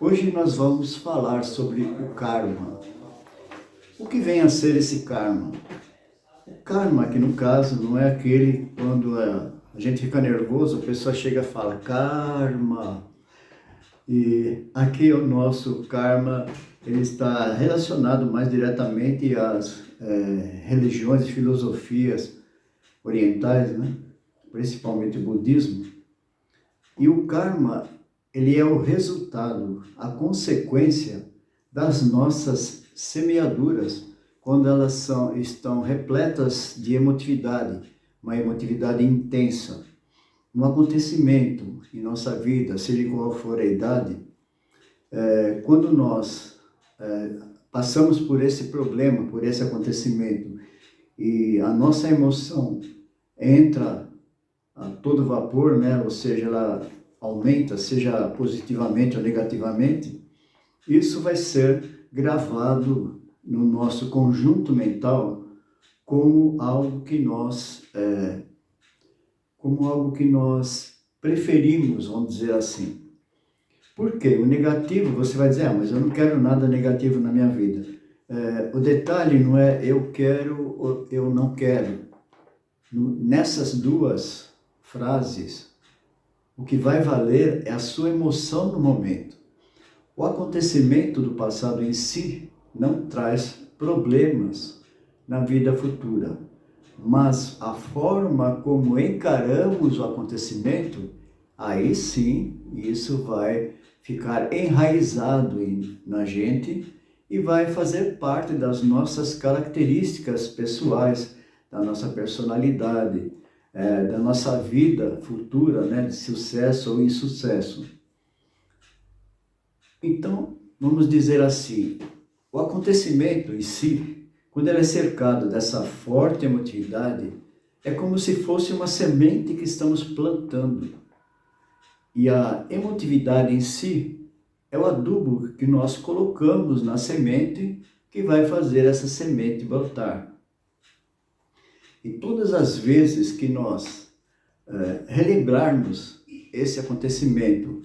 Hoje nós vamos falar sobre o karma. O que vem a ser esse karma? O karma, que no caso não é aquele quando a gente fica nervoso, a pessoa chega e fala karma. E aqui o nosso karma, ele está relacionado mais diretamente às religiões e filosofias orientais, né? Principalmente o budismo. E o karma, ele é o resultado, a consequência das nossas semeaduras, quando elas estão repletas de emotividade, uma emotividade intensa. Um acontecimento em nossa vida, seja qual for a idade, quando nós passamos por esse problema, por esse acontecimento, e a nossa emoção entra a todo vapor, né? Ou seja, ela aumenta, seja positivamente ou negativamente, isso vai ser gravado no nosso conjunto mental como algo que nós preferimos, vamos dizer assim. Por quê? O negativo, você vai dizer, mas eu não quero nada negativo na minha vida. O detalhe não é eu quero ou eu não quero. Nessas duas frases, o que vai valer é a sua emoção no momento. O acontecimento do passado em si não traz problemas na vida futura, mas a forma como encaramos o acontecimento, aí sim, isso vai ficar enraizado na gente e vai fazer parte das nossas características pessoais, da nossa personalidade, da nossa vida futura, né, de sucesso ou insucesso. Então, vamos dizer assim, o acontecimento em si, quando ele é cercado dessa forte emotividade, é como se fosse uma semente que estamos plantando. E a emotividade em si é o adubo que nós colocamos na semente que vai fazer essa semente brotar. E todas as vezes que nós relembrarmos esse acontecimento,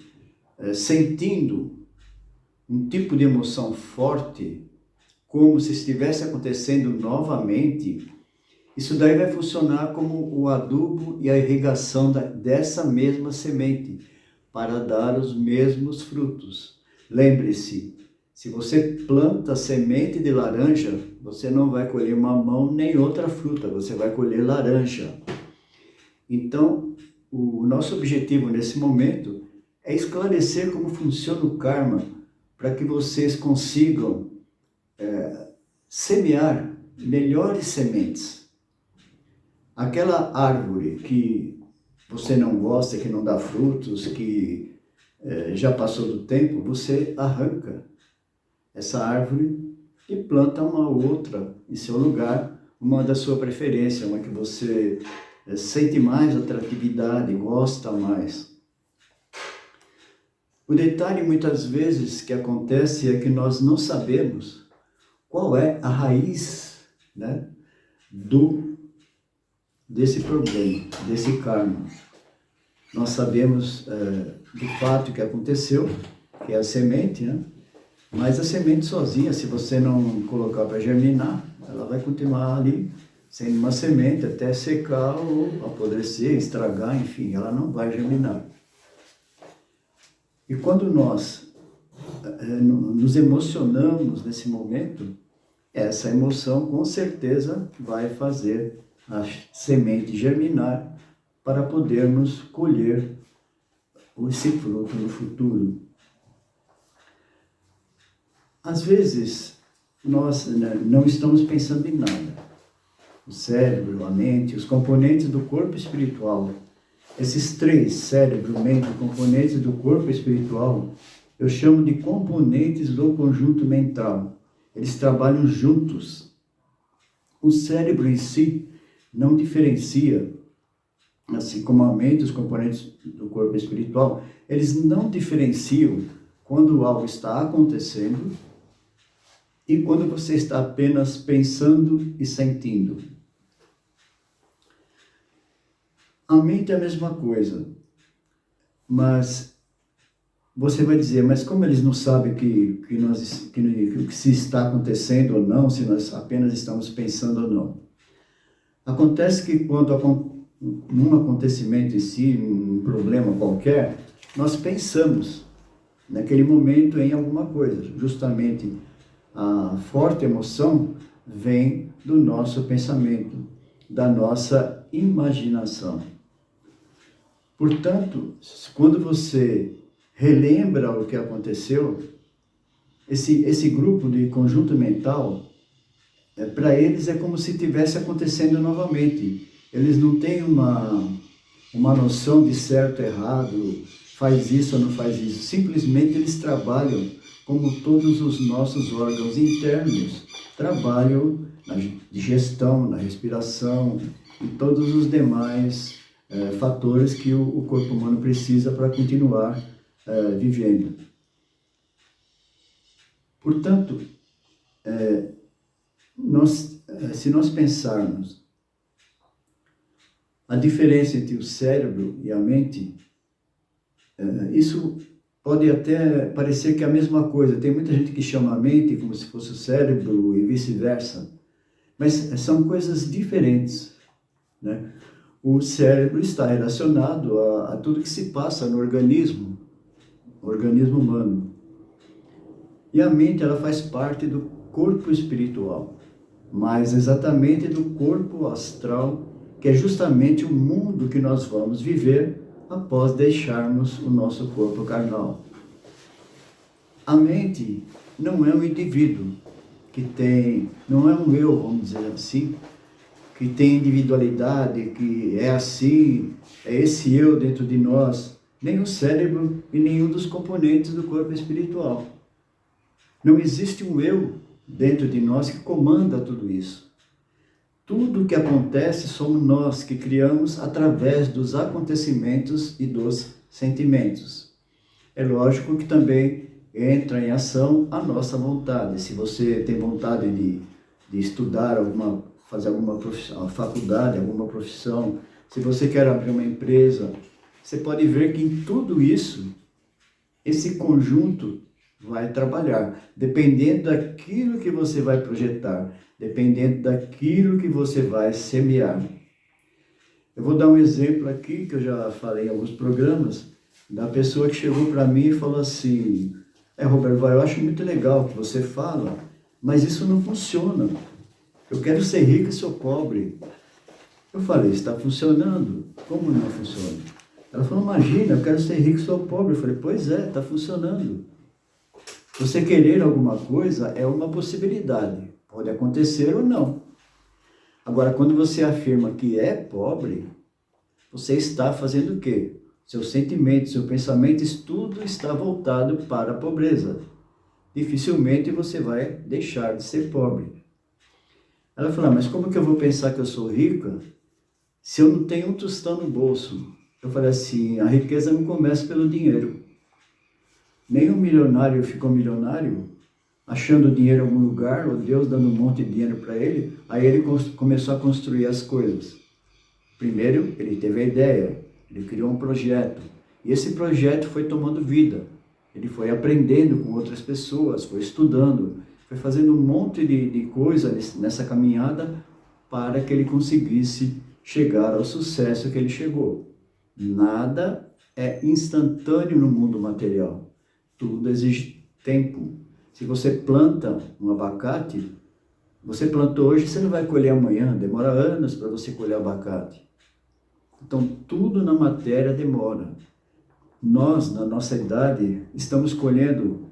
sentindo um tipo de emoção forte, como se estivesse acontecendo novamente, isso daí vai funcionar como o adubo e a irrigação dessa mesma semente, para dar os mesmos frutos. Lembre-se, se você planta semente de laranja, você não vai colher mamão nem outra fruta, você vai colher laranja. Então, o nosso objetivo nesse momento é esclarecer como funciona o karma, para que vocês consigam semear melhores sementes. Aquela árvore que você não gosta, que não dá frutos, que já passou do tempo, você arranca essa árvore e planta uma outra em seu lugar, uma da sua preferência, uma que você sente mais atratividade, gosta mais. O detalhe muitas vezes que acontece é que nós não sabemos qual é a raiz, né, desse problema, desse karma. Nós sabemos do fato que aconteceu, que é a semente, né? Mas a semente sozinha, se você não colocar para germinar, ela vai continuar ali sendo uma semente até secar ou apodrecer, estragar, enfim, ela não vai germinar. E quando nós nos emocionamos nesse momento, essa emoção com certeza vai fazer a semente germinar para podermos colher esse fruto no futuro. Às vezes, nós não estamos pensando em nada. O cérebro, a mente, os componentes do corpo espiritual, esses três, cérebro, mente e componentes do corpo espiritual, eu chamo de componentes do conjunto mental. Eles trabalham juntos. O cérebro em si não diferencia, assim como a mente, os componentes do corpo espiritual, eles não diferenciam quando algo está acontecendo e quando você está apenas pensando e sentindo. A mente é a mesma coisa, mas Você vai dizer, mas como eles não sabem o que se está acontecendo ou não, se nós apenas estamos pensando ou não? Acontece que num acontecimento em si, um problema qualquer, nós pensamos naquele momento em alguma coisa. Justamente a forte emoção vem do nosso pensamento, da nossa imaginação. Portanto, quando você relembra o que aconteceu, esse grupo de conjunto mental, para eles é como se estivesse acontecendo novamente. Eles não têm uma noção de certo e errado, faz isso ou não faz isso. Simplesmente eles trabalham como todos os nossos órgãos internos trabalham na digestão, na respiração e todos os demais fatores que o corpo humano precisa para continuar vivendo. Portanto, se nós pensarmos a diferença entre o cérebro e a mente, isso pode até parecer que é a mesma coisa. Tem muita gente que chama a mente como se fosse o cérebro e vice-versa. Mas são coisas diferentes, né? O cérebro está relacionado a tudo que se passa no organismo humano. E a mente, ela faz parte do corpo espiritual, mas exatamente do corpo astral, que é justamente o mundo que nós vamos viver após deixarmos o nosso corpo carnal. A mente não é um indivíduo não é um eu, vamos dizer assim, que tem individualidade, que é assim, é esse eu dentro de nós, nem o cérebro e nenhum dos componentes do corpo espiritual. Não existe um eu dentro de nós que comanda tudo isso. Tudo o que acontece somos nós que criamos através dos acontecimentos e dos sentimentos. É lógico que também entra em ação a nossa vontade. Se você tem vontade de estudar fazer alguma profissão, faculdade, alguma profissão, se você quer abrir uma empresa, você pode ver que em tudo isso, esse conjunto vai trabalhar, dependendo daquilo que você vai projetar, dependendo daquilo que você vai semear. Eu vou dar um exemplo aqui, que eu já falei em alguns programas, da pessoa que chegou para mim e falou assim, Roberto, eu acho muito legal o que você fala, mas isso não funciona. Eu quero ser rico e sou pobre. Eu falei, está funcionando? Como não funciona? Ela falou, imagina, eu quero ser rico e sou pobre. Eu falei, pois é, está funcionando. Você querer alguma coisa é uma possibilidade. Pode acontecer ou não. Agora, quando você afirma que é pobre, você está fazendo o quê? Seu sentimento, seu pensamento, isso tudo está voltado para a pobreza. Dificilmente você vai deixar de ser pobre. Ela falou, mas como que eu vou pensar que eu sou rica se eu não tenho um tostão no bolso? Eu falei assim, a riqueza não começa pelo dinheiro. Nenhum milionário ficou milionário achando dinheiro em algum lugar, ou Deus dando um monte de dinheiro para ele, aí ele começou a construir as coisas. Primeiro, ele teve a ideia, ele criou um projeto, e esse projeto foi tomando vida. Ele foi aprendendo com outras pessoas, foi estudando, foi fazendo um monte de coisa nessa caminhada para que ele conseguisse chegar ao sucesso que ele chegou. Nada é instantâneo no mundo material. Tudo exige tempo. Se você planta um abacate, você plantou hoje, você não vai colher amanhã, demora anos para você colher abacate. Então, tudo na matéria demora. Nós, na nossa idade, estamos colhendo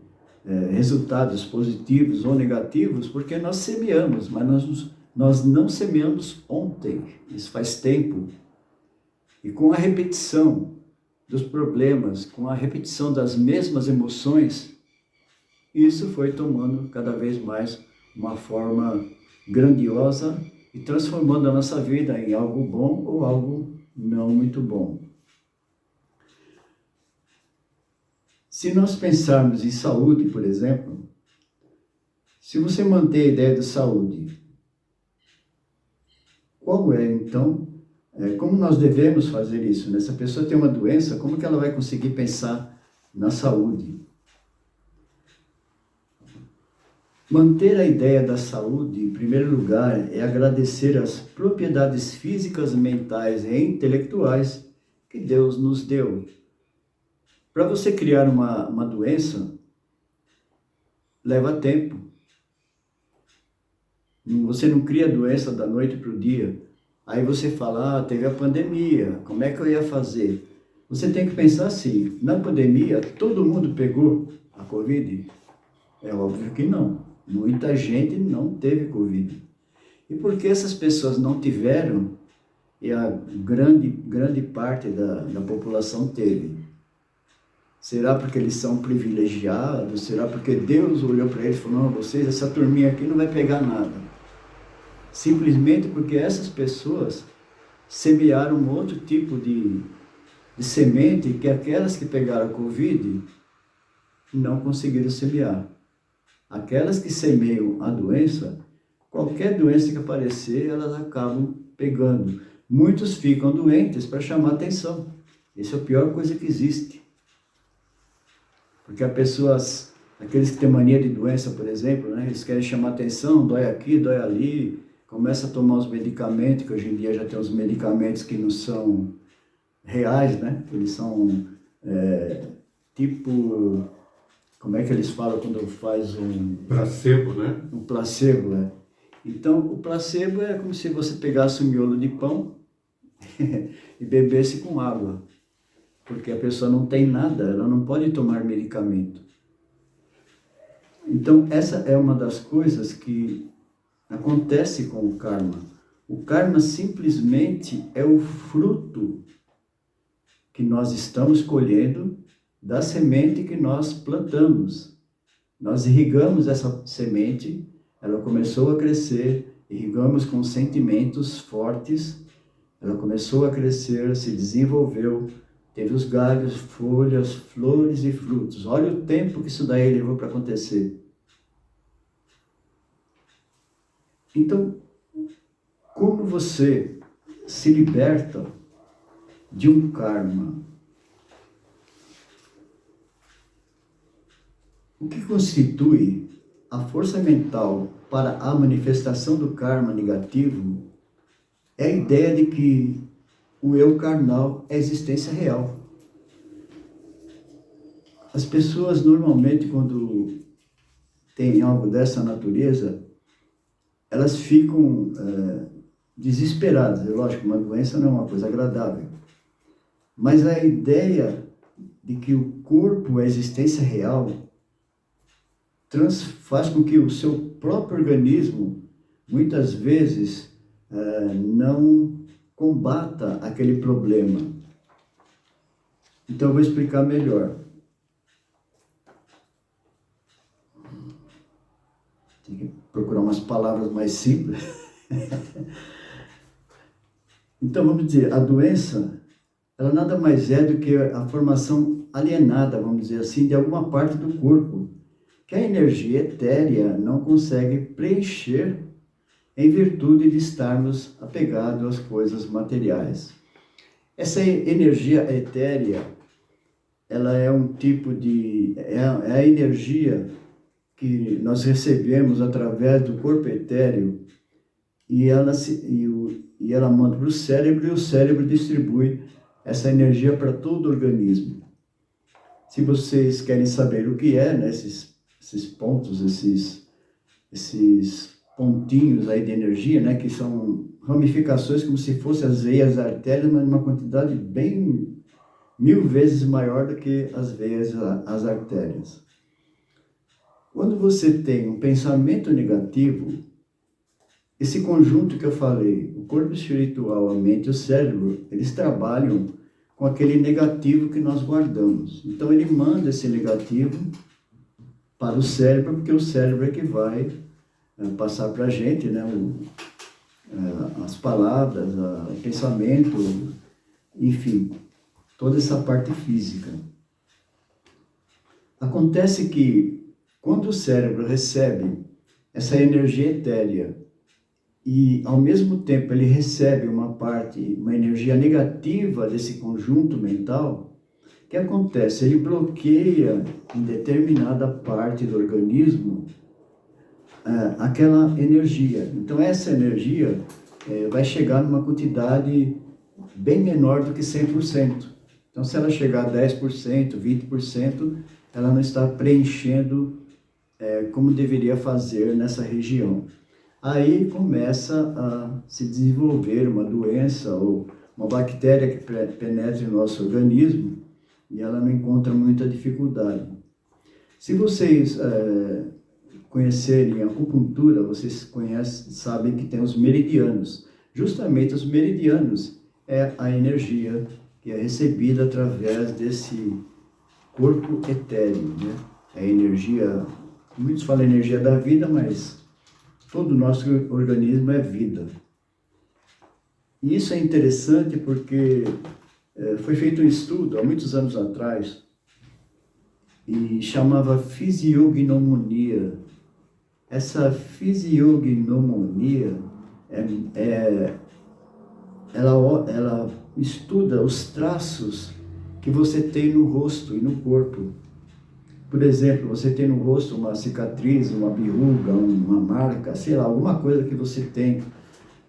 resultados positivos ou negativos porque nós semeamos, mas nós não semeamos ontem, isso faz tempo. E com a repetição dos problemas, com a repetição das mesmas emoções, isso foi tomando cada vez mais uma forma grandiosa e transformando a nossa vida em algo bom ou algo não muito bom. Se nós pensarmos em saúde, por exemplo, se você manter a ideia de saúde, qual é então, como nós devemos fazer isso? Né? Se a pessoa tem uma doença, como que ela vai conseguir pensar na saúde. Manter a ideia da saúde, em primeiro lugar, é agradecer as propriedades físicas, mentais e intelectuais que Deus nos deu. Para você criar uma doença, leva tempo. Você não cria doença da noite para o dia. Aí você fala, teve a pandemia, como é que eu ia fazer? Você tem que pensar assim, na pandemia, todo mundo pegou a Covid? É óbvio que não. Muita gente não teve Covid. E por que essas pessoas não tiveram e a grande parte da população teve? Será porque eles são privilegiados? Será porque Deus olhou para eles e falou, não, vocês, essa turminha aqui não vai pegar nada? Simplesmente porque essas pessoas semearam um outro tipo de semente que aquelas que pegaram a Covid não conseguiram semear. Aquelas que semeiam a doença, qualquer doença que aparecer, elas acabam pegando. Muitos ficam doentes para chamar atenção. Essa é a pior coisa que existe. Porque as pessoas, aqueles que têm mania de doença, por exemplo, né, eles querem chamar atenção, dói aqui, dói ali, começa a tomar os medicamentos, que hoje em dia já tem os medicamentos que não são reais, né? Eles são tipo, como é que eles falam quando faz um... Placebo, né? Um placebo, né? Então, o placebo é como se você pegasse um miolo de pão e bebesse com água. Porque a pessoa não tem nada, ela não pode tomar medicamento. Então, essa é uma das coisas que acontece com o karma. O karma simplesmente é o fruto que nós estamos colhendo da semente que nós plantamos. Nós irrigamos essa semente, ela começou a crescer, irrigamos com sentimentos fortes, ela começou a crescer, se desenvolveu, teve os galhos, folhas, flores e frutos. Olha o tempo que isso daí levou para acontecer. Então, como você se liberta de um karma? O que constitui a força mental para a manifestação do karma negativo é a ideia de que o eu carnal é a existência real. As pessoas normalmente, quando têm algo dessa natureza, elas ficam desesperadas. É lógico, uma doença não é uma coisa agradável. Mas a ideia de que o corpo é a existência real faz com que o seu próprio organismo, muitas vezes, não combata aquele problema. Então, eu vou explicar melhor. Tem que procurar umas palavras mais simples. Então, vamos dizer, a doença, ela nada mais é do que a formação alienada, vamos dizer assim, de alguma parte do corpo, que a energia etérea não consegue preencher em virtude de estarmos apegados às coisas materiais. Essa energia etérea, ela é um tipo de... é a energia que nós recebemos através do corpo etéreo e ela manda para o cérebro e o cérebro distribui essa energia para todo o organismo. Se vocês querem saber o que é, né, esses pontos, esses pontinhos aí de energia, né, que são ramificações como se fossem as veias artérias, mas numa quantidade bem 1000 vezes maior do que as veias, as artérias. Quando você tem um pensamento negativo, esse conjunto que eu falei, o corpo espiritual, a mente e o cérebro, eles trabalham com aquele negativo que nós guardamos. Então ele manda esse negativo para o cérebro, porque o cérebro é que vai passar para a gente, né, as palavras, o pensamento, enfim, toda essa parte física. Acontece que quando o cérebro recebe essa energia etérea e ao mesmo tempo ele recebe uma energia negativa desse conjunto mental, que acontece? Ele bloqueia em determinada parte do organismo aquela energia. Então essa energia vai chegar numa quantidade bem menor do que 100%. Então se ela chegar a 10%, 20%, ela não está preenchendo como deveria fazer nessa região. Aí começa a se desenvolver uma doença ou uma bactéria que penetra no nosso organismo e ela não encontra muita dificuldade. Se vocês conhecerem a acupuntura, vocês sabem que tem os meridianos. Justamente os meridianos é a energia que é recebida através desse corpo etéreo, né? É a energia, muitos falam energia da vida, mas todo o nosso organismo é vida. E isso é interessante porque foi feito um estudo há muitos anos atrás e chamava fisiognomonia. Essa fisiognomonia, ela estuda os traços que você tem no rosto e no corpo. Por exemplo, você tem no rosto uma cicatriz, uma verruga, uma marca, sei lá, alguma coisa que você tem,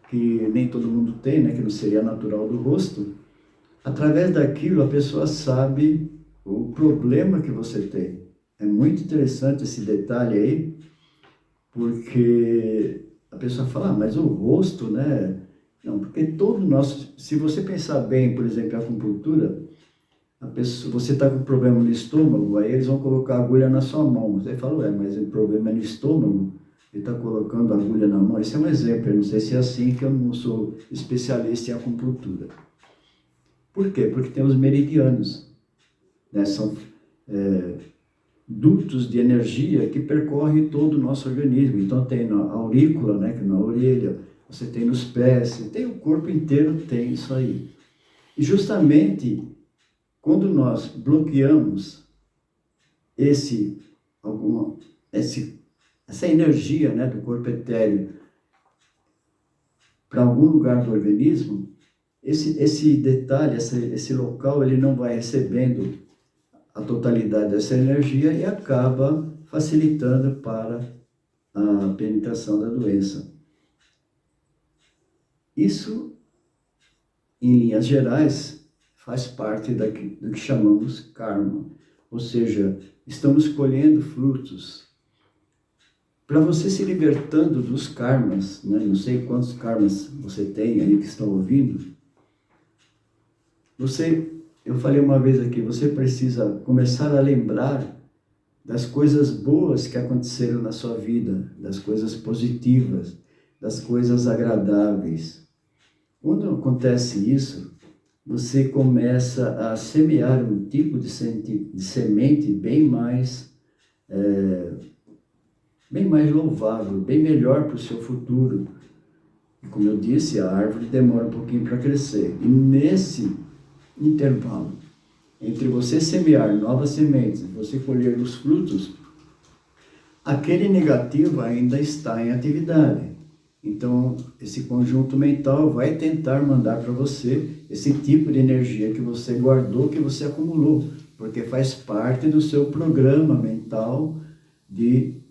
que nem todo mundo tem, né, que não seria natural do rosto. Através daquilo, a pessoa sabe o problema que você tem. É muito interessante esse detalhe aí, porque a pessoa fala, mas o rosto, né? Não, porque todo nosso... Se você pensar bem, por exemplo, a acupuntura, você está com problema no estômago, aí eles vão colocar a agulha na sua mão. Você fala, mas o problema é no estômago, ele está colocando a agulha na mão. Esse é um exemplo, eu não sei se é assim, que eu não sou especialista em acupuntura. Por quê? Porque tem os meridianos, né? São dutos de energia que percorrem todo o nosso organismo. Então tem na aurícula, né, que é na orelha, você tem nos pés, você tem o corpo inteiro, tem isso aí. E justamente quando nós bloqueamos essa energia, né, do corpo etéreo para algum lugar do organismo, esse detalhe, esse local, ele não vai recebendo a totalidade dessa energia e acaba facilitando para a penetração da doença. Isso, em linhas gerais, faz parte do que chamamos karma, ou seja, estamos colhendo frutos. Para você se libertando dos karmas, né? Não sei quantos karmas você tem aí que estão ouvindo, eu falei uma vez aqui, você precisa começar a lembrar das coisas boas que aconteceram na sua vida, das coisas positivas, das coisas agradáveis. Quando acontece isso, você começa a semear um tipo de semente bem mais louvável, bem melhor para o seu futuro. E como eu disse, a árvore demora um pouquinho para crescer. E nesse intervalo, entre você semear novas sementes e você colher os frutos, aquele negativo ainda está em atividade. Então, esse conjunto mental vai tentar mandar para você esse tipo de energia que você guardou, que você acumulou, porque faz parte do seu programa mental de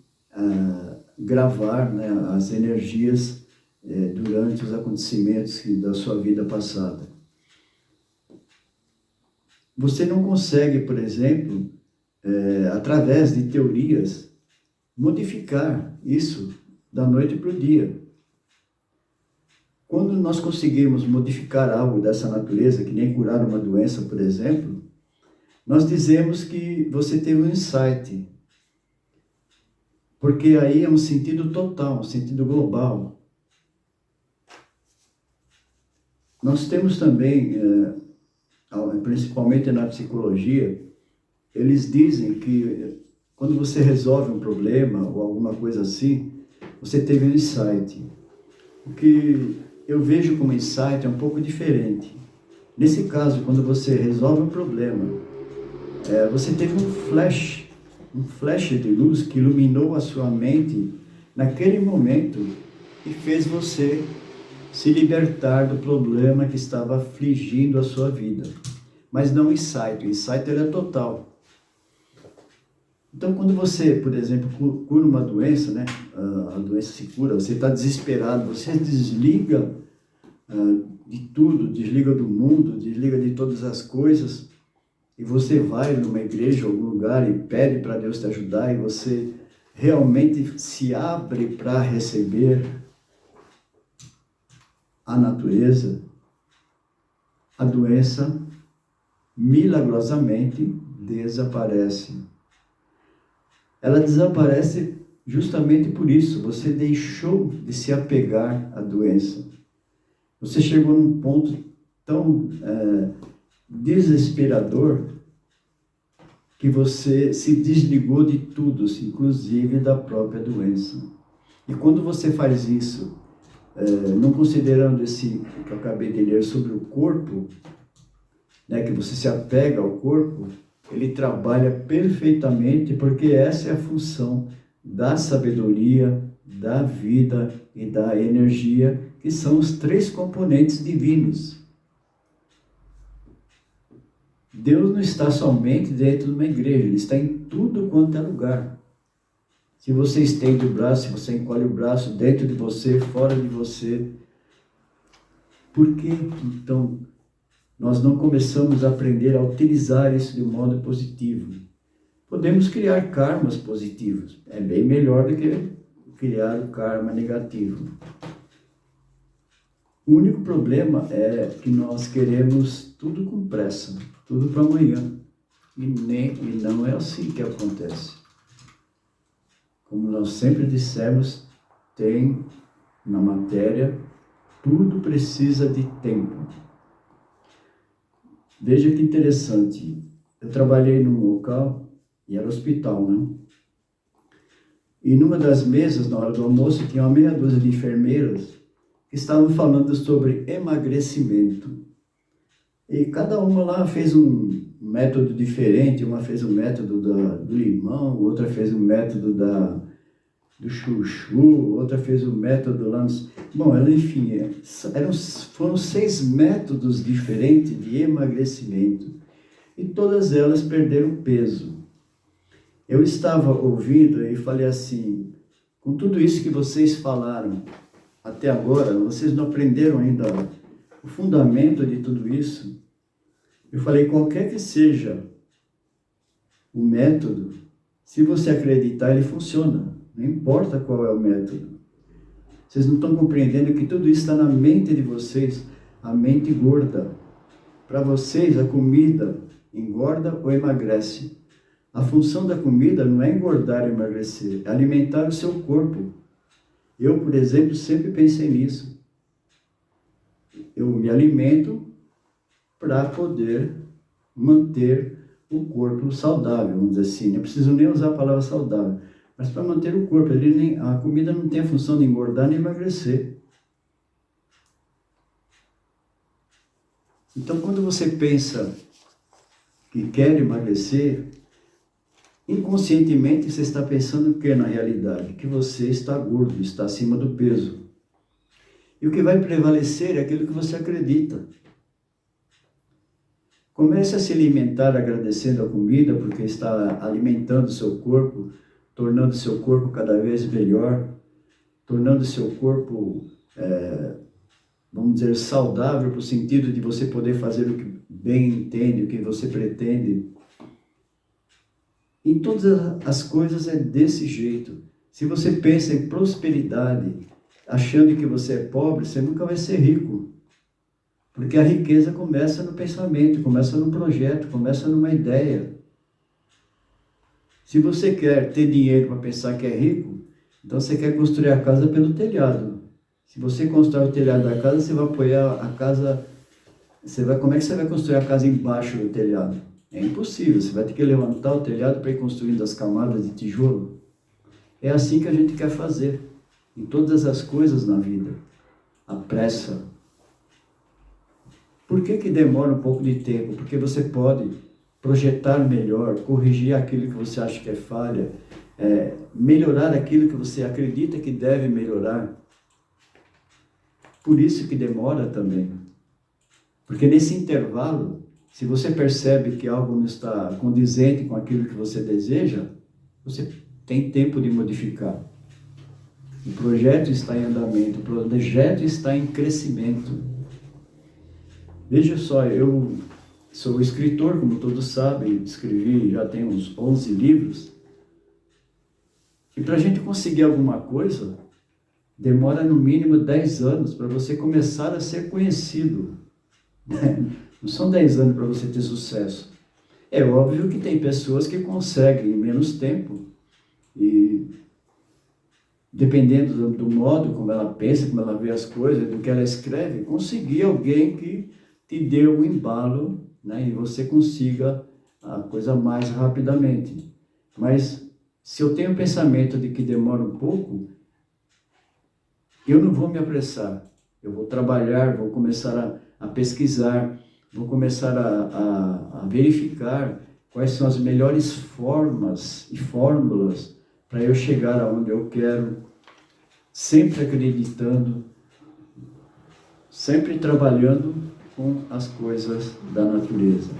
gravar, né, as energias durante os acontecimentos da sua vida passada. Você não consegue, por exemplo, através de teorias, modificar isso da noite para o dia. Quando nós conseguimos modificar algo dessa natureza, que nem curar uma doença, por exemplo, nós dizemos que você teve um insight. Porque aí é um sentido total, um sentido global. Nós temos também, principalmente na psicologia, eles dizem que quando você resolve um problema ou alguma coisa assim, você teve um insight. O que eu vejo como insight é um pouco diferente. Nesse caso, quando você resolve um problema, você teve um flash de luz que iluminou a sua mente naquele momento e fez você se libertar do problema que estava afligindo a sua vida. mas não o insight. O insight ele é total. Então, quando você, por exemplo, cura uma doença, né? A doença se cura, você está desesperado, você desliga de tudo, desliga do mundo, desliga de todas as coisas, e você vai numa igreja, algum lugar, e pede para Deus te ajudar, e você realmente se abre para receber a natureza, a doença milagrosamente desaparece. Ela desaparece justamente por isso. Você deixou de se apegar à doença. Você chegou num ponto tão desesperador que você se desligou de tudo, inclusive da própria doença. E quando você faz isso, não considerando esse que eu acabei de ler sobre o corpo, né, que você se apega ao corpo, ele trabalha perfeitamente, porque essa é a função da sabedoria, da vida e da energia, que são os 3 componentes divinos. Deus não está somente dentro de uma igreja, Ele está em tudo quanto é lugar. Se você estende o braço, se você encolhe o braço, dentro de você, fora de você. Por que, então, nós não começamos a aprender a utilizar isso de um modo positivo? Podemos criar karmas positivos. É bem melhor do que criar o karma negativo. O único problema é que nós queremos tudo com pressa, tudo para amanhã. E não é assim que acontece. Como nós sempre dissemos, tem na matéria, tudo precisa de tempo. Veja que interessante, eu trabalhei num local, e era hospital, né? E numa das mesas, na hora do almoço, tinha uma meia dúzia de enfermeiras que estavam falando sobre emagrecimento. E cada uma lá fez um método diferente, uma fez o método do limão, outra fez o método do chuchu, outra fez o método lá... Bom, enfim, foram 6 métodos diferentes de emagrecimento. E todas elas perderam peso. Eu estava ouvindo e falei assim, com tudo isso que vocês falaram até agora, vocês não aprenderam ainda o fundamento de tudo isso? Eu falei, qualquer que seja o método, se você acreditar, ele funciona. Não importa qual é o método. Vocês não estão compreendendo que tudo isso está na mente de vocês, a mente gorda. Para vocês, a comida engorda ou emagrece. A função da comida não é engordar ou emagrecer, é alimentar o seu corpo. Eu, por exemplo, sempre pensei nisso. Eu me alimento para poder manter o corpo saudável, vamos dizer assim. Não preciso nem usar a palavra saudável, mas para manter o corpo. A comida não tem a função de engordar nem emagrecer. Então, quando você pensa que quer emagrecer, inconscientemente você está pensando o que na realidade? Que você está gordo, está acima do peso. E o que vai prevalecer é aquilo que você acredita. Comece a se alimentar agradecendo a comida, porque está alimentando o seu corpo, tornando o seu corpo cada vez melhor, tornando o seu corpo, vamos dizer, saudável, no sentido de você poder fazer o que bem entende, o que você pretende. Em todas as coisas é desse jeito. Se você pensa em prosperidade, achando que você é pobre, você nunca vai ser rico. Porque a riqueza começa no pensamento, começa no projeto, começa numa ideia. Se você quer ter dinheiro para pensar que é rico, então você quer construir a casa pelo telhado. Se você constrói o telhado da casa, você vai apoiar a casa... Como é que você vai construir a casa embaixo do telhado? É impossível, você vai ter que levantar o telhado para ir construindo as camadas de tijolo. É assim que a gente quer fazer, em todas as coisas na vida. A pressa. Por que demora um pouco de tempo? Porque você pode projetar melhor, corrigir aquilo que você acha que é falha, melhorar aquilo que você acredita que deve melhorar. Por isso que demora também. Porque nesse intervalo, Se você percebe que algo não está condizente com aquilo que você deseja, você tem tempo de modificar. O projeto está em andamento, o projeto está em crescimento. Veja só, eu sou escritor, como todos sabem, escrevi, já tenho uns 11 livros. E para a gente conseguir alguma coisa, demora no mínimo 10 anos para você começar a ser conhecido. Não são 10 anos para você ter sucesso. É óbvio que tem pessoas que conseguem em menos tempo. E dependendo do modo como ela pensa, como ela vê as coisas, do que ela escreve, conseguir alguém que te dê um embalo, né, e você consiga a coisa mais rapidamente. Mas se eu tenho o pensamento de que demora um pouco, eu não vou me apressar. Eu vou trabalhar, vou começar a pesquisar, vou começar a verificar quais são as melhores formas e fórmulas para eu chegar aonde eu quero, sempre acreditando, sempre trabalhando com as coisas da natureza.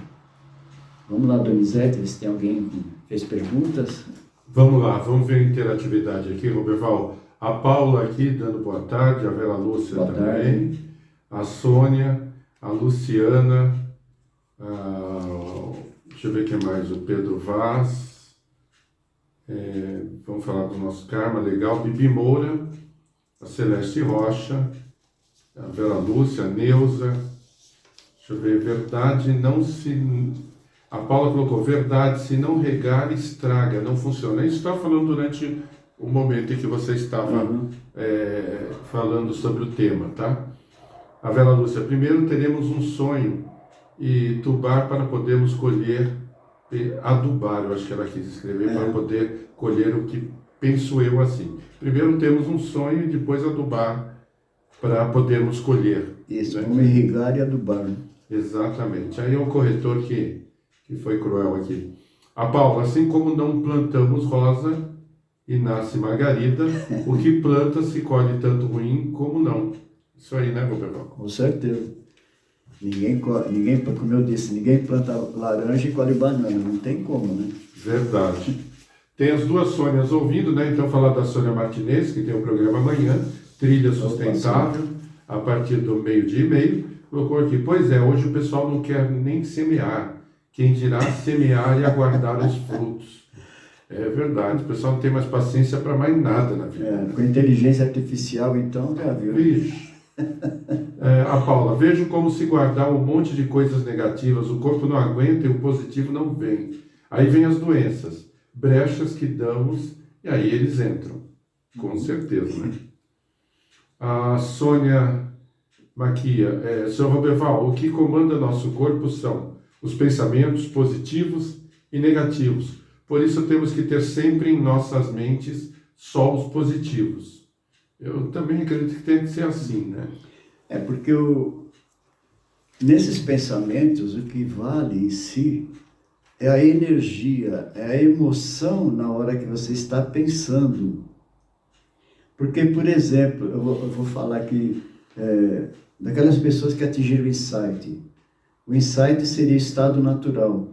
Vamos lá, Donizete, se tem alguém que fez perguntas. Vamos lá, vamos ver a interatividade aqui, Roberval. A Paula aqui dando boa tarde, a Vera Lúcia Boa também, tarde. A Sônia, a Luciana, deixa eu ver quem mais, o Pedro Vaz, vamos falar do nosso karma, legal, Bibi Moura, a Celeste Rocha, a Vera Lúcia, a Neuza, deixa eu ver, verdade não se... A Paula colocou, verdade, se não regar, estraga, não funciona. Isso estava falando durante o momento em que você estava falando sobre o tema, tá? A Vera Lúcia, primeiro teremos um sonho e tubar para podermos colher, adubar, eu acho que ela quis escrever, para poder colher o que penso eu assim. Primeiro temos um sonho e depois adubar para podermos colher. Isso, né? vamos irrigar e adubar. Exatamente. Aí é o corretor que foi cruel aqui. A Paula, assim como não plantamos rosa e nasce margarida, o que planta se colhe tanto ruim como não. Isso aí, né, Roberto? Com certeza. Ninguém, como eu disse, ninguém planta laranja e colhe banana, não tem como, né? Verdade. Tem as duas Sônias ouvindo, né? Então, falar da Sônia Martinez, que tem um programa amanhã, Trilha Sustentável, a partir do 12:30, colocou aqui, pois é, hoje o pessoal não quer nem semear. Quem dirá semear e aguardar os frutos. É verdade, o pessoal não tem mais paciência para mais nada na vida. Com inteligência artificial, então, já viu. Vixe. A Paula, vejo como se guardar um monte de coisas negativas, o corpo não aguenta e o positivo não vem. Aí vem as doenças, brechas que damos e aí eles entram. Com certeza, né? A Sônia Maquia, Sr. Roberval, o que comanda nosso corpo são os pensamentos positivos e negativos. Por isso temos que ter sempre em nossas mentes só os positivos. Eu também acredito que tem que ser assim, né? Porque nesses pensamentos, o que vale em si é a energia, é a emoção na hora que você está pensando. Porque, por exemplo, eu vou falar aqui daquelas pessoas que atingiram o insight. O insight seria estado natural.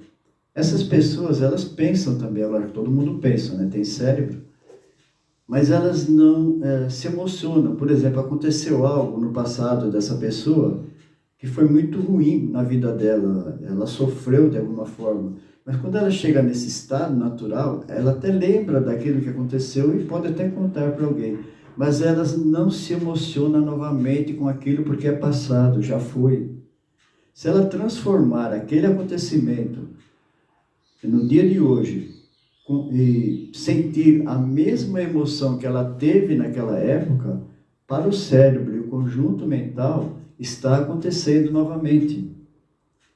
Essas pessoas, elas pensam também, todo mundo pensa, né? Tem cérebro. Mas elas não se emocionam. Por exemplo, aconteceu algo no passado dessa pessoa que foi muito ruim na vida dela. Ela sofreu de alguma forma. Mas quando ela chega nesse estado natural, ela até lembra daquilo que aconteceu e pode até contar para alguém. Mas elas não se emocionam novamente com aquilo porque é passado, já foi. Se ela transformar aquele acontecimento no dia de hoje e sentir a mesma emoção que ela teve naquela época, para o cérebro e o conjunto mental está acontecendo novamente.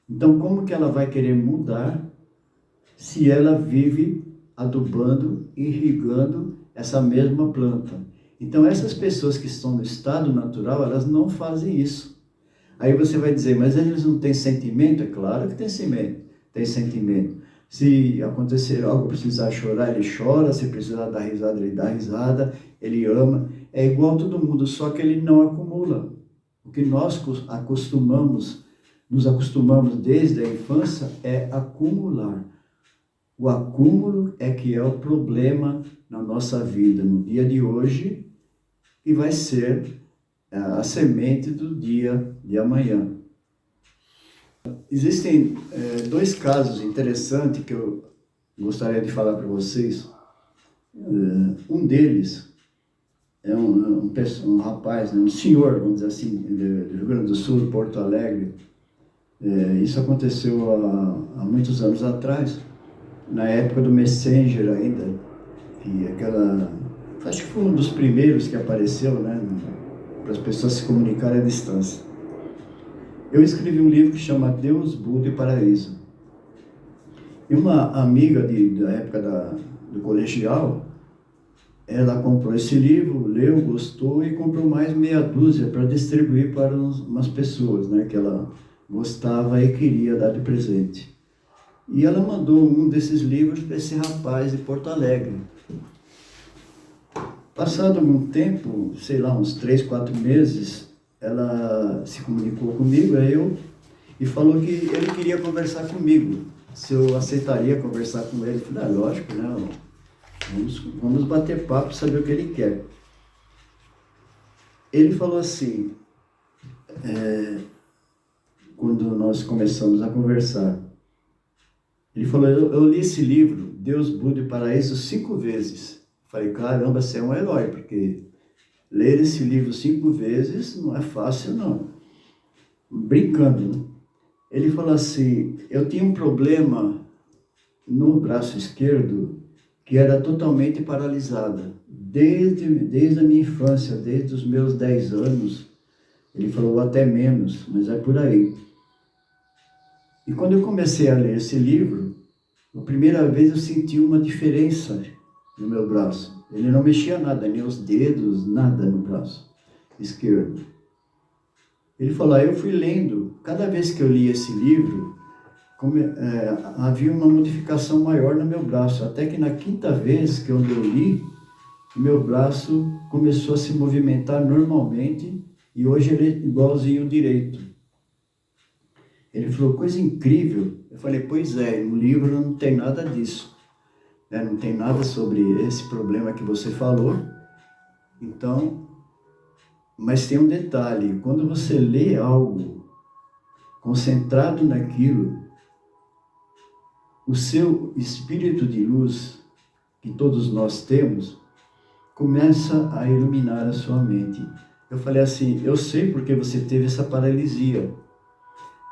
Então, como que ela vai querer mudar se ela vive adubando, irrigando essa mesma planta? Então, essas pessoas que estão no estado natural, elas não fazem isso. Aí você vai dizer, mas eles não têm sentimento? É claro que tem sentimento. Se acontecer algo, precisar chorar, ele chora. Se precisar dar risada, ele dá risada. Ele ama. É igual todo mundo, só que ele não acumula. O que nós acostumamos nos acostumamos desde a infância é acumular. O acúmulo é que é o problema na nossa vida, no dia de hoje, e vai ser a semente do dia de amanhã. Existem dois casos interessantes que eu gostaria de falar para vocês. Um deles é um rapaz, né, um senhor, vamos dizer assim, do Rio Grande do Sul, Porto Alegre. Isso aconteceu há muitos anos atrás, na época do Messenger ainda, e acho que foi um dos primeiros que apareceu, né, para as pessoas se comunicarem à distância. Eu escrevi um livro que chama Deus, Buda e Paraíso. E uma amiga da época do colegial, ela comprou esse livro, leu, gostou e comprou mais meia dúzia para distribuir para umas pessoas, né, que ela gostava e queria dar de presente. E ela mandou um desses livros para esse rapaz de Porto Alegre. Passado algum tempo, sei lá, uns 3, 4 meses, ela se comunicou comigo, e falou que ele queria conversar comigo, se eu aceitaria conversar com ele. Eu falei, lógico, né? Vamos bater papo, saber o que ele quer. Ele falou assim, quando nós começamos a conversar, ele falou, eu li esse livro, Deus, Buda e Paraíso, 5 vezes. Falei, caramba, você é um herói, porque ler esse livro 5 vezes não é fácil, não. Brincando, né? Ele falou assim, eu tinha um problema no braço esquerdo que era totalmente paralisada. Desde a minha infância, desde os meus 10 anos, ele falou até menos, mas é por aí. E quando eu comecei a ler esse livro, a primeira vez eu senti uma diferença no meu braço. Ele não mexia nada, nem os dedos, nada no braço esquerdo. Ele falou, eu fui lendo, cada vez que eu li esse livro, havia uma modificação maior no meu braço, até que na 5ª vez que eu li, o meu braço começou a se movimentar normalmente e hoje ele é igualzinho o direito. Ele falou, coisa incrível. Eu falei, pois é, no livro não tem nada disso, né? Não tem nada sobre esse problema que você falou. Então, mas tem um detalhe, quando você lê algo concentrado naquilo, o seu espírito de luz, que todos nós temos, começa a iluminar a sua mente. Eu falei assim, eu sei porque você teve essa paralisia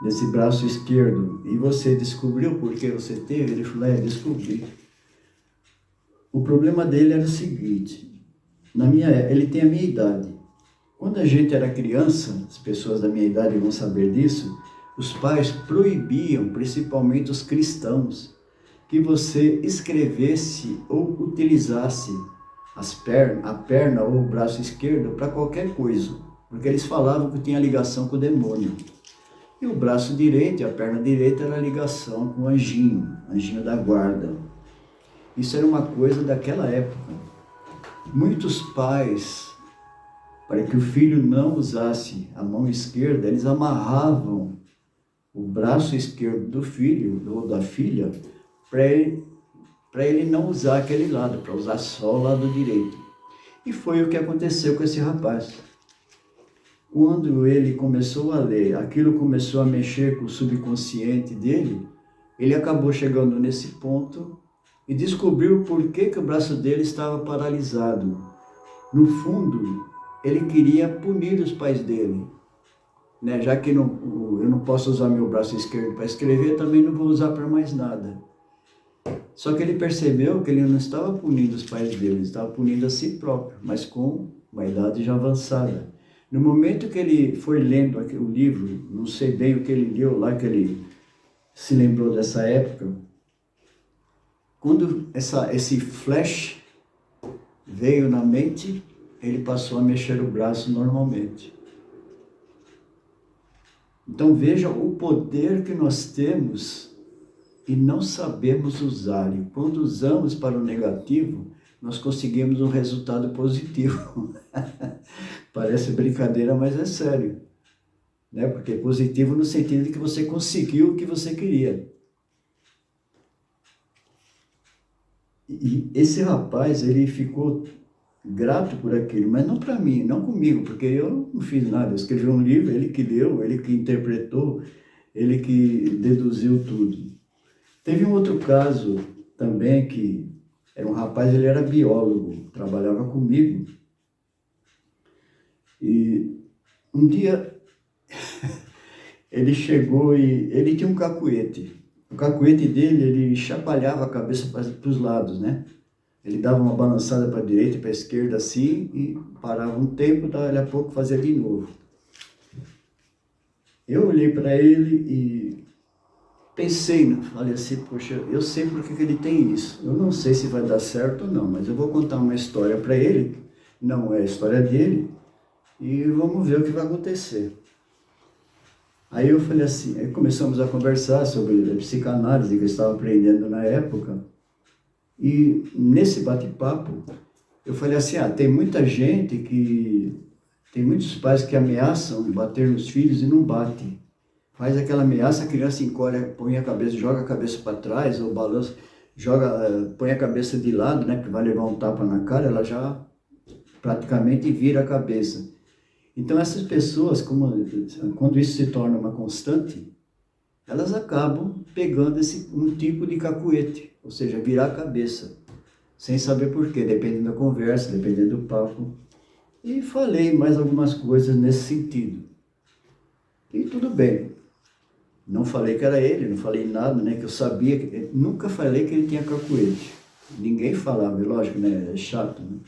nesse braço esquerdo. E você descobriu por que você teve? Ele falou, descobri. O problema dele era o seguinte, ele tem a minha idade. Quando a gente era criança, as pessoas da minha idade vão saber disso, os pais proibiam, principalmente os cristãos, que você escrevesse ou utilizasse a perna ou o braço esquerdo para qualquer coisa, porque eles falavam que tinha ligação com o demônio. E o braço direito e a perna direita era a ligação com o anjinho da guarda. Isso era uma coisa daquela época. Muitos pais, para que o filho não usasse a mão esquerda, eles amarravam o braço esquerdo do filho ou da filha para ele não usar aquele lado, para usar só o lado direito. E foi o que aconteceu com esse rapaz. Quando ele começou a ler, aquilo começou a mexer com o subconsciente dele, ele acabou chegando nesse ponto e descobriu por que o braço dele estava paralisado. No fundo, ele queria punir os pais dele, né? Já que eu não posso usar meu braço esquerdo para escrever, também não vou usar para mais nada. Só que ele percebeu que ele não estava punindo os pais dele, ele estava punindo a si próprio, mas com uma idade já avançada. No momento que ele foi lendo o livro, não sei bem o que ele leu lá, que ele se lembrou dessa época, quando esse flash veio na mente, ele passou a mexer o braço normalmente. Então veja o poder que nós temos e não sabemos usar. E quando usamos para o negativo, nós conseguimos um resultado positivo. Parece brincadeira, mas é sério. né? Porque positivo no sentido de que você conseguiu o que você queria. E esse rapaz, ele ficou grato por aquilo, mas não para mim, não comigo, porque eu não fiz nada. Eu escrevi um livro, ele que leu, ele que interpretou, ele que deduziu tudo. Teve um outro caso também que era um rapaz, ele era biólogo, trabalhava comigo. E um dia ele chegou e ele tinha um cacuete. O cacuete dele, ele chapalhava a cabeça para os lados, né? Ele dava uma balançada para a direita e para a esquerda assim e parava um tempo, daí a pouco fazia de novo. Eu olhei para ele e pensei, né? Falei assim, poxa, eu sei por que ele tem isso. Eu não sei se vai dar certo ou não, mas eu vou contar uma história para ele, não é a história dele, e vamos ver o que vai acontecer. Aí eu falei assim, aí começamos a conversar sobre a psicanálise que eu estava aprendendo na época, e nesse bate-papo, eu falei assim, tem muita gente que, tem muitos pais que ameaçam bater nos filhos e não batem. Faz aquela ameaça, a criança encolhe, põe a cabeça, joga a cabeça para trás, ou balança, põe a cabeça de lado, né, que vai levar um tapa na cara, ela já praticamente vira a cabeça. Então essas pessoas, quando isso se torna uma constante, elas acabam pegando um tipo de cacuete, ou seja, virar a cabeça, sem saber por quê, dependendo da conversa, dependendo do papo. E falei mais algumas coisas nesse sentido. E tudo bem. Não falei que era ele, não falei nada, né, que eu sabia, nunca falei que ele tinha cacuete. Ninguém falava, lógico, né, é chato, né?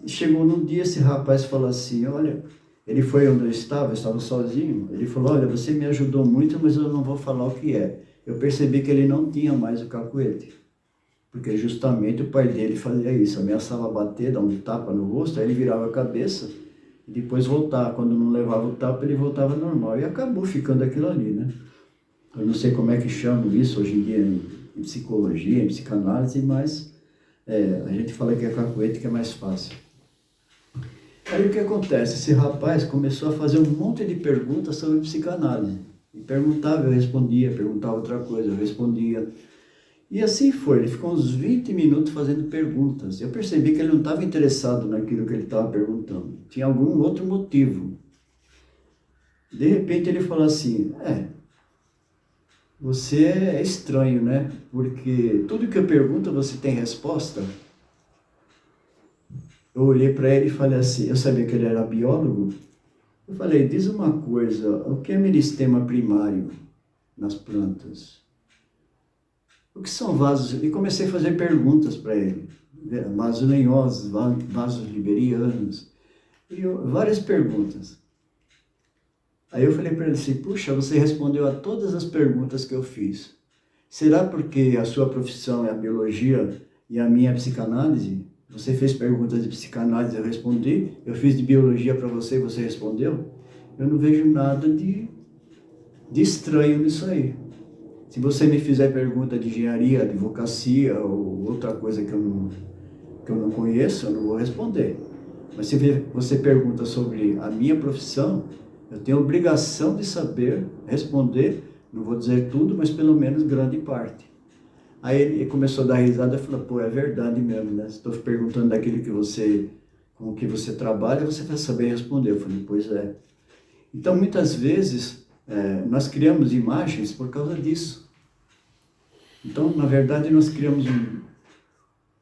Chegou num dia, esse rapaz falou assim, olha, ele foi onde eu estava sozinho, ele falou, olha, você me ajudou muito, mas eu não vou falar o que é. Eu percebi que ele não tinha mais o cacuete, porque justamente o pai dele fazia isso, ameaçava bater, dar um tapa no rosto, aí ele virava a cabeça e depois voltava. Quando não levava o tapa, ele voltava normal, e acabou ficando aquilo ali, né? Eu não sei como é que chamam isso hoje em dia em psicologia, em psicanálise, mas a gente fala que é cacuete que é mais fácil. Aí o que acontece? Esse rapaz começou a fazer um monte de perguntas sobre psicanálise. E perguntava, eu respondia, perguntava outra coisa, eu respondia. E assim foi, ele ficou uns 20 minutos fazendo perguntas. Eu percebi que ele não estava interessado naquilo que ele estava perguntando. Tinha algum outro motivo. De repente ele falou assim, você é estranho, né? Porque tudo que eu pergunto você tem resposta. Eu olhei para ele e falei assim, eu sabia que ele era biólogo. Eu falei, diz uma coisa, o que é meristema primário nas plantas? O que são vasos? E comecei a fazer perguntas para ele. Vasos lenhosos, vasos liberianos, e várias perguntas. Aí eu falei para ele assim, puxa, você respondeu a todas as perguntas que eu fiz. Será porque a sua profissão é a biologia e a minha é a psicanálise? Você fez perguntas de psicanálise, eu respondi. Eu fiz de biologia para você e você respondeu. Eu não vejo nada de estranho nisso aí. Se você me fizer pergunta de engenharia, advocacia ou outra coisa que eu não conheço, eu não vou responder. Mas se você pergunta sobre a minha profissão, eu tenho a obrigação de saber responder, não vou dizer tudo, mas pelo menos grande parte. Aí ele começou a dar risada e falou, pô, é verdade mesmo, né? Estou perguntando daquilo com o que você trabalha, você vai saber responder. Eu falei, pois é. Então, muitas vezes, nós criamos imagens por causa disso. Então, na verdade, nós criamos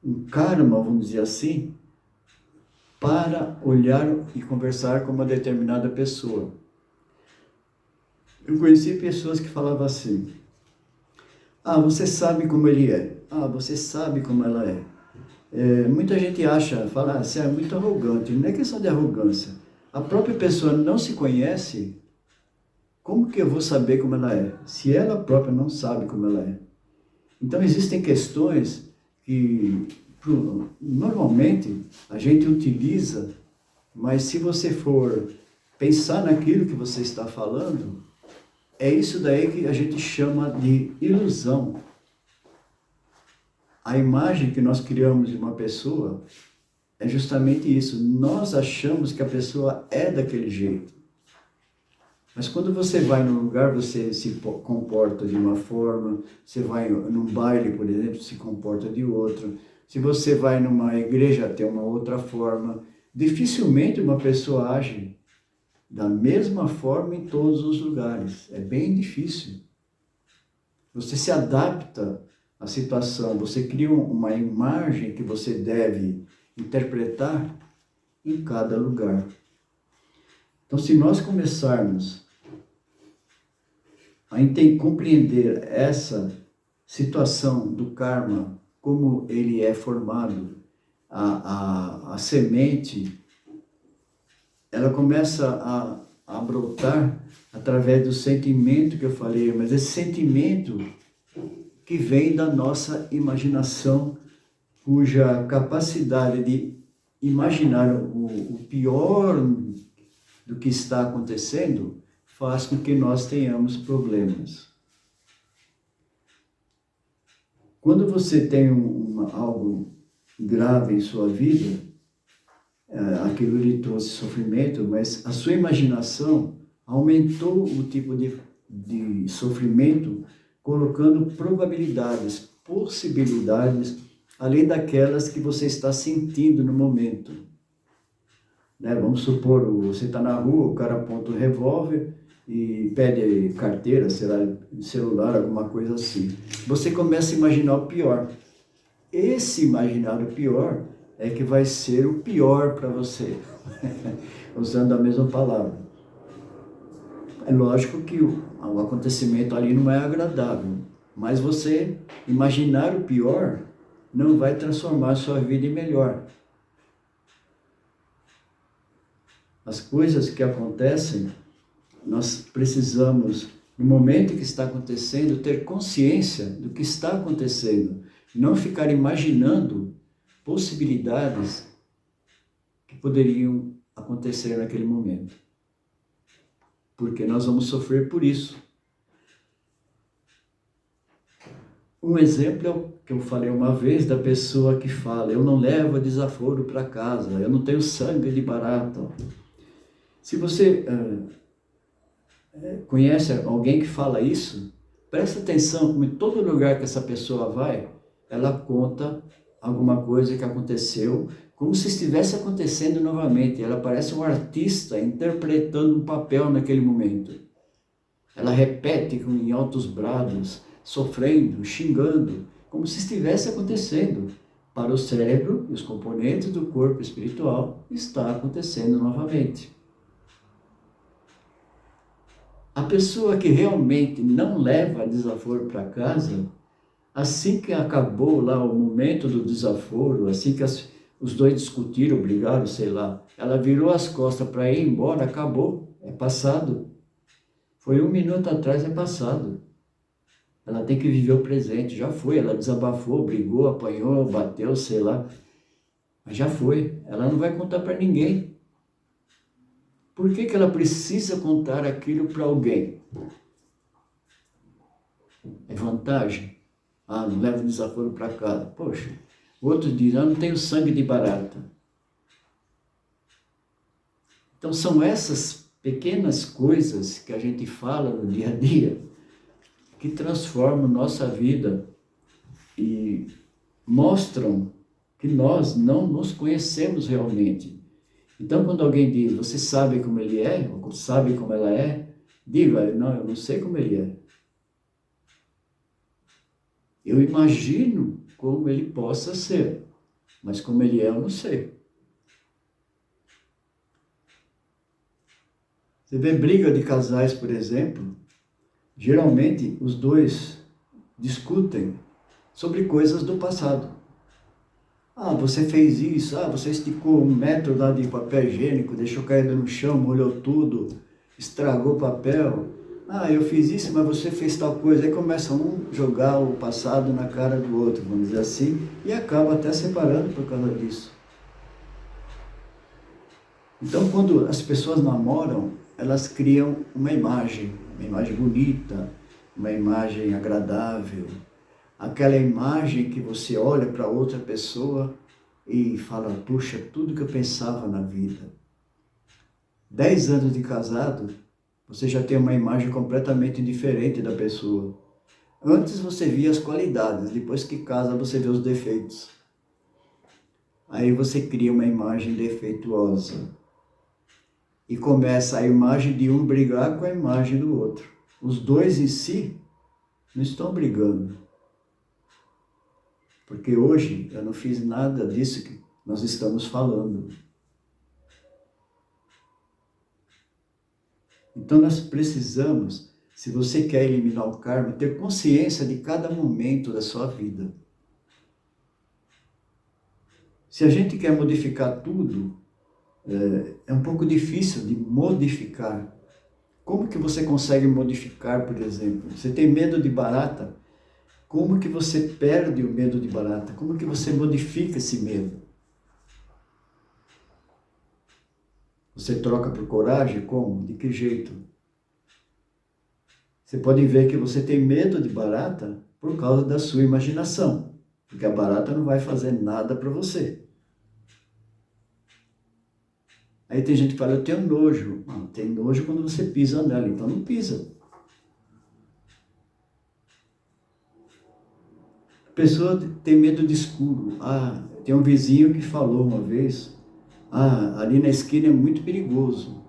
um karma, vamos dizer assim, para olhar e conversar com uma determinada pessoa. Eu conheci pessoas que falavam assim, você sabe como ele é, você sabe como ela é. Muita gente fala, você é muito arrogante. Não é questão de arrogância. A própria pessoa não se conhece, como que eu vou saber como ela é? Se ela própria não sabe como ela é. Então existem questões que normalmente a gente utiliza, mas se você for pensar naquilo que você está falando, é isso daí que a gente chama de ilusão. A imagem que nós criamos de uma pessoa é justamente isso. Nós achamos que a pessoa é daquele jeito. Mas quando você vai num lugar, você se comporta de uma forma, você vai num baile, por exemplo, se comporta de outra. Se você vai numa igreja, tem uma outra forma. Dificilmente uma pessoa age da mesma forma em todos os lugares. É bem difícil. Você se adapta à situação, você cria uma imagem que você deve interpretar em cada lugar. Então, se nós começarmos a compreender essa situação do karma, como ele é formado, a semente, ela começa a brotar através do sentimento que eu falei, mas esse sentimento que vem da nossa imaginação, cuja capacidade de imaginar o pior do que está acontecendo faz com que nós tenhamos problemas. Quando você tem algo grave em sua vida, aquilo lhe trouxe sofrimento, mas a sua imaginação aumentou o tipo de sofrimento, colocando probabilidades, possibilidades, além daquelas que você está sentindo no momento. Né? Vamos supor, você está na rua, o cara aponta um revólver e pede carteira, celular, alguma coisa assim. Você começa a imaginar o pior. Esse imaginar o pior é que vai ser o pior para você, usando a mesma palavra. É lógico que o acontecimento ali não é agradável, mas você imaginar o pior não vai transformar a sua vida em melhor. As coisas que acontecem, nós precisamos, no momento que está acontecendo, ter consciência do que está acontecendo. Não ficar imaginando possibilidades que poderiam acontecer naquele momento. Porque nós vamos sofrer por isso. Um exemplo é o que eu falei uma vez da pessoa que fala: eu não levo desaforo para casa, eu não tenho sangue de barata. Se você conhece alguém que fala isso, presta atenção como em todo lugar que essa pessoa vai, ela conta alguma coisa que aconteceu, como se estivesse acontecendo novamente. Ela parece um artista interpretando um papel naquele momento. Ela repete em altos brados, sofrendo, xingando, como se estivesse acontecendo. Para o cérebro e os componentes do corpo espiritual, está acontecendo novamente. A pessoa que realmente não leva desaforo para casa, assim que acabou lá o momento do desaforo, assim que os dois discutiram, brigaram, sei lá, ela virou as costas para ir embora, acabou, é passado. Foi 1 minuto atrás, é passado. Ela tem que viver o presente, já foi, ela desabafou, brigou, apanhou, bateu, sei lá, mas já foi, ela não vai contar para ninguém. Por que ela precisa contar aquilo para alguém? É vantagem? Ah, não levo desaforo para casa. Poxa, o outro diz: não tenho sangue de barata. Então são essas pequenas coisas que a gente fala no dia a dia que transformam nossa vida e mostram que nós não nos conhecemos realmente. Então, quando alguém diz: você sabe como ele é, ou sabe como ela é, diga: não, eu não sei como ele é. Eu imagino como ele possa ser, mas como ele é, eu não sei. Você vê briga de casais, por exemplo, geralmente os dois discutem sobre coisas do passado. Ah, você fez isso, você esticou 1 metro lá de papel higiênico, deixou cair no chão, molhou tudo, estragou o papel. Ah, eu fiz isso, mas você fez tal coisa. Aí começa um jogar o passado na cara do outro, vamos dizer assim, e acaba até separando por causa disso. Então, quando as pessoas namoram, elas criam uma imagem bonita, uma imagem agradável, aquela imagem que você olha para outra pessoa e fala: puxa, tudo que eu pensava na vida. 10 anos de casado, você já tem uma imagem completamente diferente da pessoa. Antes você via as qualidades, depois que casa você vê os defeitos. Aí você cria uma imagem defeituosa. E começa a imagem de um brigar com a imagem do outro. Os dois em si não estão brigando. Porque hoje eu não fiz nada disso que nós estamos falando. Então nós precisamos, se você quer eliminar o karma, ter consciência de cada momento da sua vida. Se a gente quer modificar tudo, é um pouco difícil de modificar. Como que você consegue modificar, por exemplo? Você tem medo de barata? Como que você perde o medo de barata? Como que você modifica esse medo? Você troca por coragem? Como? De que jeito? Você pode ver que você tem medo de barata por causa da sua imaginação. Porque a barata não vai fazer nada para você. Aí tem gente que fala, eu tenho nojo. Ah, tem nojo quando você pisa nela, então não pisa. A pessoa tem medo de escuro. Ah, tem um vizinho que falou uma vez, ali na esquina é muito perigoso.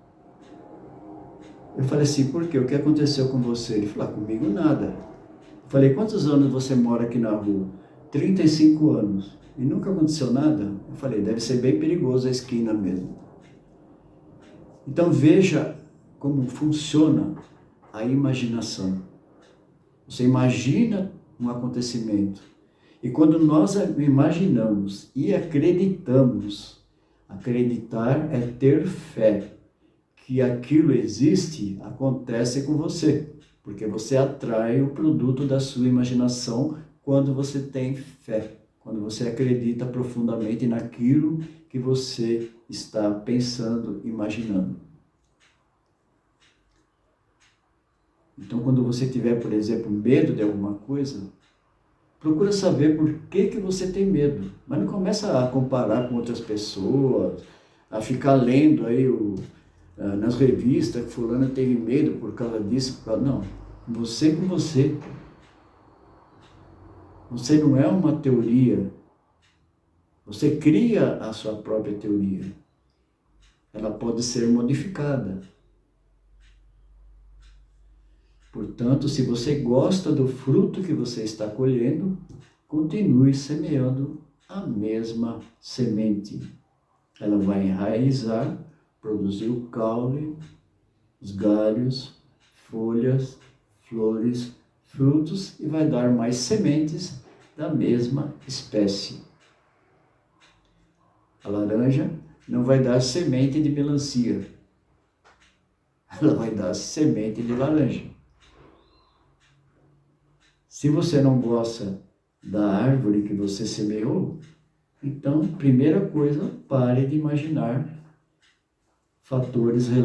Eu falei assim, por quê? O que aconteceu com você? Ele falou, comigo nada. Eu falei, quantos anos você mora aqui na rua? 35 anos. E nunca aconteceu nada? Eu falei, deve ser bem perigoso a esquina mesmo. Então veja como funciona a imaginação. Você imagina um acontecimento. E quando nós imaginamos e acreditamos, acreditar é ter fé que aquilo existe, acontece com você. Porque você atrai o produto da sua imaginação quando você tem fé. Quando você acredita profundamente naquilo que você está pensando, imaginando. Então, quando você tiver, por exemplo, medo de alguma coisa, procura saber por que você tem medo. Mas não começa a comparar com outras pessoas, a ficar lendo aí nas revistas que fulano teve medo por causa disso. Não, você com você. Você não é uma teoria. Você cria a sua própria teoria. Ela pode ser modificada. Portanto, se você gosta do fruto que você está colhendo, continue semeando a mesma semente. Ela vai enraizar, produzir o caule, os galhos, folhas, flores, frutos e vai dar mais sementes da mesma espécie. A laranja não vai dar semente de melancia, ela vai dar semente de laranja. Se você não gosta da árvore que você semeou, então, primeira coisa, pare de imaginar fatores relacionados